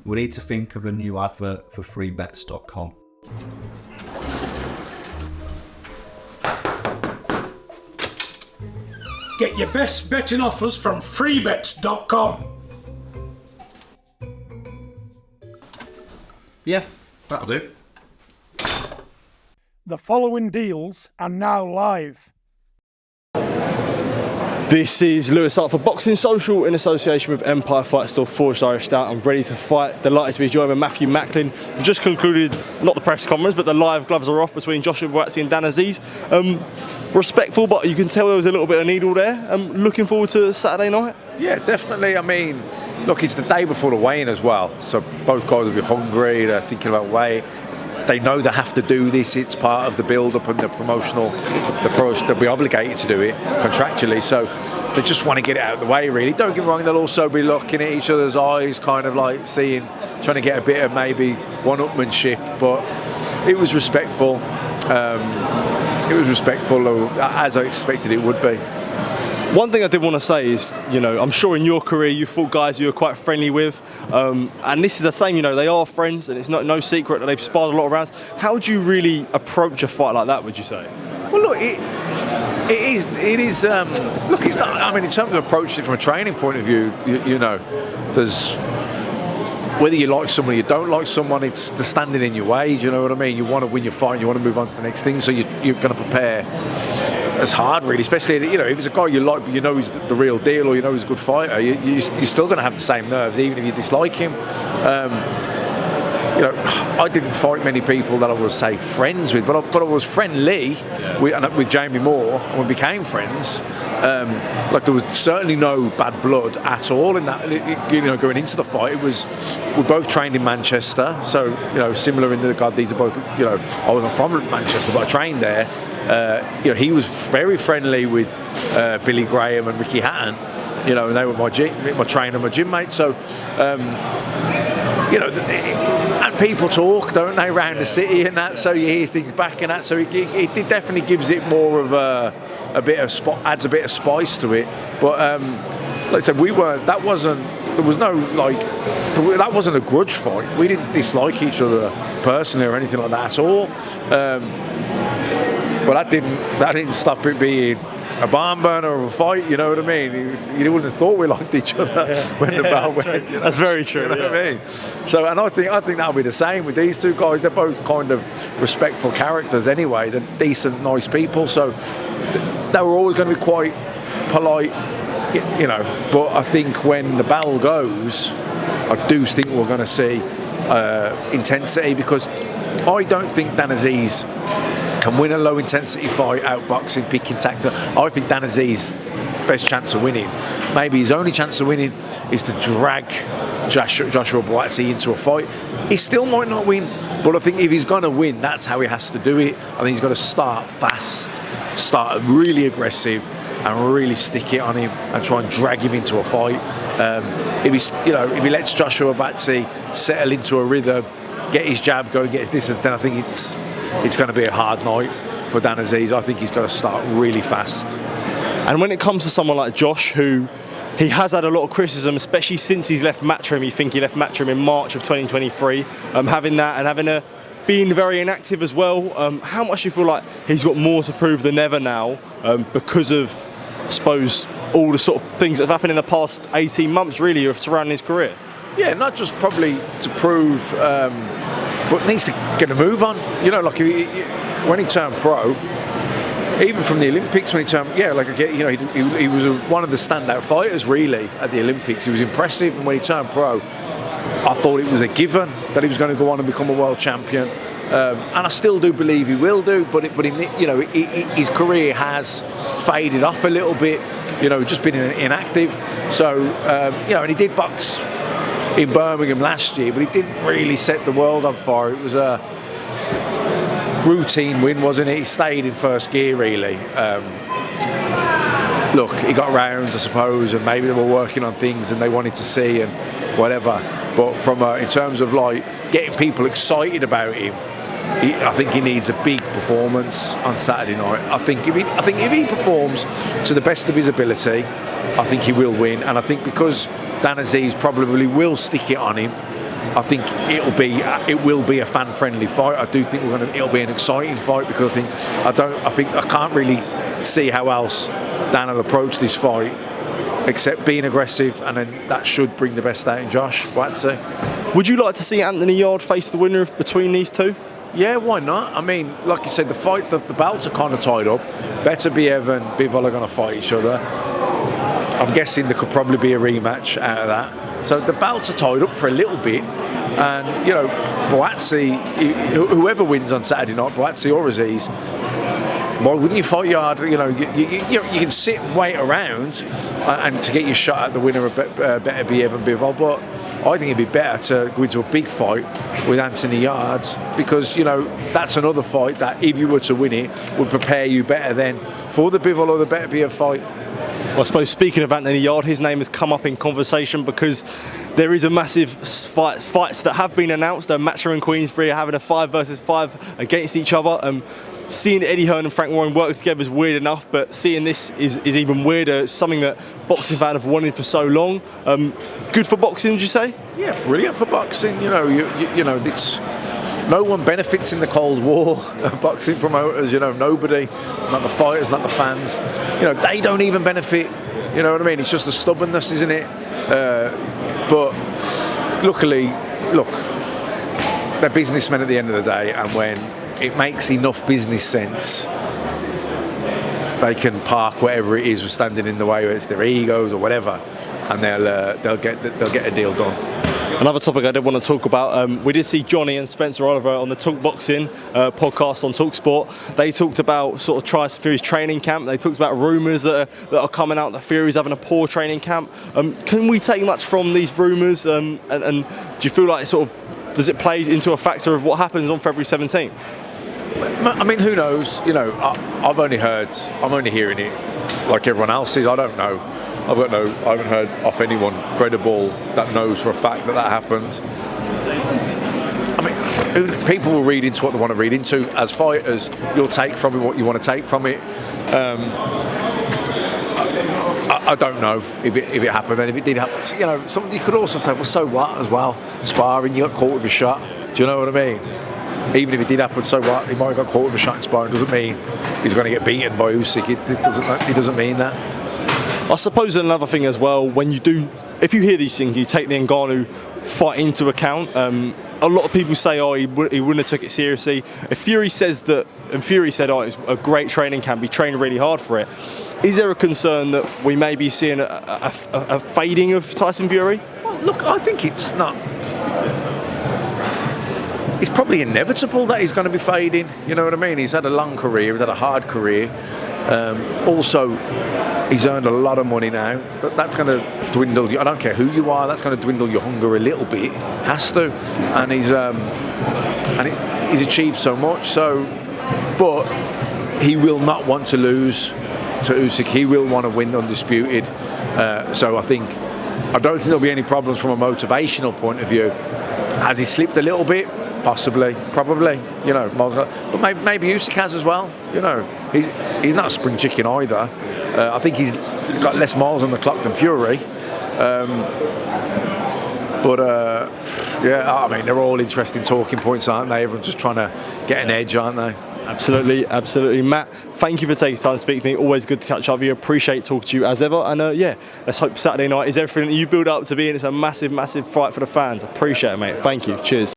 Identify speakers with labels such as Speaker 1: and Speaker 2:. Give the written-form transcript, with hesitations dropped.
Speaker 1: we need to think of a new advert for freebets.com.
Speaker 2: Get your best betting offers from freebets.com.
Speaker 3: Yeah, that'll do.
Speaker 2: The following deals are now live.
Speaker 4: This is Lewis Hart for Boxing Social in association with Empire Fight Store Forged Irish Stout. I'm ready to fight. Delighted to be joined by Matthew Macklin. We've just concluded, not the press conference, but the live gloves are off between Joshua Buatsi and Dan Azeez. Respectful, but you can tell there was a little bit of needle there. Looking forward to Saturday night?
Speaker 5: Yeah, definitely. I mean, look, it's the day before the weigh-in as well, so both guys will be hungry, they're thinking about weight. They know they have to do this. It's part of the build-up and the promotional approach. They'll be obligated to do it contractually. So they just want to get it out of the way, really. Don't get me wrong, they'll also be looking at each other's eyes, kind of like trying to get a bit of maybe one-upmanship. But it was respectful. As I expected it would be.
Speaker 4: One thing I did want to say is, I'm sure in your career you fought guys you were quite friendly with, and this is the same. They are friends, and it's no secret that they've sparred a lot of rounds. How do you really approach a fight like that? Would you say?
Speaker 5: Well, look, it is. Look, it's not. I mean, in terms of approaching it from a training point of view, there's whether you like someone or you don't like someone, it's the standing in your way. Do you know what I mean? You want to win your fight, and you want to move on to the next thing, so you're going to prepare as hard, really, especially if it's a guy you like, but he's the real deal, or he's a good fighter. You're still going to have the same nerves, even if you dislike him. I didn't fight many people that I was, say, friends with, but I was friendly with Jamie Moore, and we became friends. There was certainly no bad blood at all in that. Going into the fight, we both trained in Manchester, so similar in the regard. These are both. I wasn't from Manchester, but I trained there. He was very friendly with Billy Graham and Ricky Hatton, and they were my trainer, my gym mate. So, and people talk, don't they, around the city and that. So you hear things back and that. So it definitely gives it more of a bit of adds a bit of spice to it. But like I said, we weren't. That wasn't. There was no that wasn't a grudge fight. We didn't dislike each other personally or anything like that at all. But that didn't stop it being a barn burner of a fight. You know what I mean? You wouldn't have thought we liked each other when the bell went.
Speaker 4: That's very true.
Speaker 5: You know what I mean? So, and I think that'll be the same with these two guys. They're both kind of respectful characters anyway. They're decent, nice people. So they were always going to be quite polite, But I think when the bell goes, I do think we're going to see intensity, because I don't think Dan Azeez can win a low-intensity fight, outboxing, picking tactics. I think Dan Azeez's best chance of winning, maybe his only chance of winning, is to drag Joshua Buatsi into a fight. He still might not win, but I think if he's going to win, that's how he has to do it. I think he's got to start fast, start really aggressive, and really stick it on him and try and drag him into a fight. If he lets Joshua Buatsi settle into a rhythm, get his jab going, get his distance, then I think it's going to be a hard night for Dan Azeez. I think he's got to start really fast.
Speaker 4: And when it comes to someone like Josh, who he has had a lot of criticism, especially since he's left Matchroom. You think he left Matchroom in March of 2023, having that and being very inactive as well. How much do you feel like he's got more to prove than ever now, because of, I suppose, all the sort of things that have happened in the past 18 months, really, surrounding his career?
Speaker 5: Yeah, not just probably to prove, but needs to get a move on. When he turned pro, even from the Olympics, when he turned, he was one of the standout fighters really at the Olympics. He was impressive, and when he turned pro, I thought it was a given that he was going to go on and become a world champion. And I still do believe he will do, but his career has faded off a little bit. Just been inactive. So and he did box in Birmingham last year, but he didn't really set the world on fire. It was a routine win, wasn't it? He stayed in first gear, really. Look, he got rounds, I suppose, and maybe they were working on things and they wanted to see and whatever. But in terms of getting people excited about him, I think he needs a big performance on Saturday night. I think if he performs to the best of his ability, I think he will win. And I think because Dan Azeez probably will stick it on him, I think it will be a fan-friendly fight. I do think it'll be an exciting fight because I can't really see how else Dan will approach this fight except being aggressive, and then that should bring the best out in Josh Buatsi.
Speaker 4: Would you like to see Anthony Yarde face the winner between these two?
Speaker 5: Yeah, why not? I mean, like you said, the belts are kind of tied up. Beterbiev and Bivol are going to fight each other. I'm guessing there could probably be a rematch out of that. So the belts are tied up for a little bit. And, you know, Buatsi, whoever wins on Saturday night, Buatsi or Azeez, why wouldn't you fight Yarde? You know, you can sit and wait around and to get your shot at the winner of Beterbiev and Bivol, but I think it'd be better to go into a big fight with Anthony Yarde because, you know, that's another fight that if you were to win it would prepare you better then for the Bivol or the Beterbiev fight.
Speaker 4: Well, I suppose speaking of Anthony Yarde, his name has come up in conversation because there is a massive fights that have been announced. Matchroom and Queensberry are having a 5 versus 5 against each other. Seeing Eddie Hearn and Frank Warren work together is weird enough, but seeing this is even weirder. It's something that boxing fans have wanted for so long. Good for boxing, would you say?
Speaker 5: Yeah, brilliant for boxing. You know, you know, it's no one benefits in the Cold War. Boxing promoters, you know, nobody, not the fighters, not the fans. You know, they don't even benefit. You know what I mean? It's just the stubbornness, isn't it? But luckily, look, they're businessmen at the end of the day, and when it makes enough business sense, they can park whatever it is was standing in the way, whether it's their egos or whatever, and they'll get a deal done.
Speaker 4: Another topic I did want to talk about, we did see Johnny and Spencer Oliver on the Talk Boxing podcast on TalkSport. They talked about sort of Tyson Fury's training camp. They talked about rumours that are coming out that Fury's having a poor training camp. Can we take much from these rumours? And do you feel like does it play into a factor of what happens on February 17th?
Speaker 5: I mean, who knows? You know, I'm only hearing it like everyone else is. I don't know. I haven't heard of anyone credible that knows for a fact that happened. I mean, people will read into what they want to read into. As fighters, you'll take from it what you want to take from it. I don't know if it happened, and if it did happen, you know, you could also say, well, so what as well? Sparring, you got caught with a shot. Do you know what I mean? Even if it did happen, so what? He might have got caught with a shot in sparring. Doesn't mean he's going to get beaten by Usyk. It doesn't mean that.
Speaker 4: I suppose another thing as well, if you hear these things, you take the Ngannou fight into account. A lot of people say, he wouldn't have took it seriously. If Fury says that, and Fury said, it's a great training camp, he trained really hard for it. Is there a concern that we may be seeing a fading of Tyson Fury?
Speaker 5: Well, look, I think it's not. It's probably inevitable that he's going to be fading. You know what I mean? He's had a long career. He's had a hard career. Also, he's earned a lot of money now. That's going to dwindle. I don't care who you are. That's going to dwindle your hunger a little bit. Has to. And he's achieved so much. So, but he will not want to lose to Usyk. He will want to win undisputed. So I don't think there'll be any problems from a motivational point of view. Has he slipped a little bit? Possibly, probably, you know, but maybe Usyk has as well. You know, he's not a spring chicken either. I think he's got less miles on the clock than Fury. Yeah, I mean, they're all interesting talking points, aren't they? Everyone's just trying to get an edge, aren't they?
Speaker 4: Absolutely. Matt, thank you for taking time to speak to me. Always good to catch up with you. Appreciate talking to you as ever. And let's hope Saturday night is everything that you build up to be, and it's a massive fight for the fans. Appreciate it, mate. Thank you. Cheers.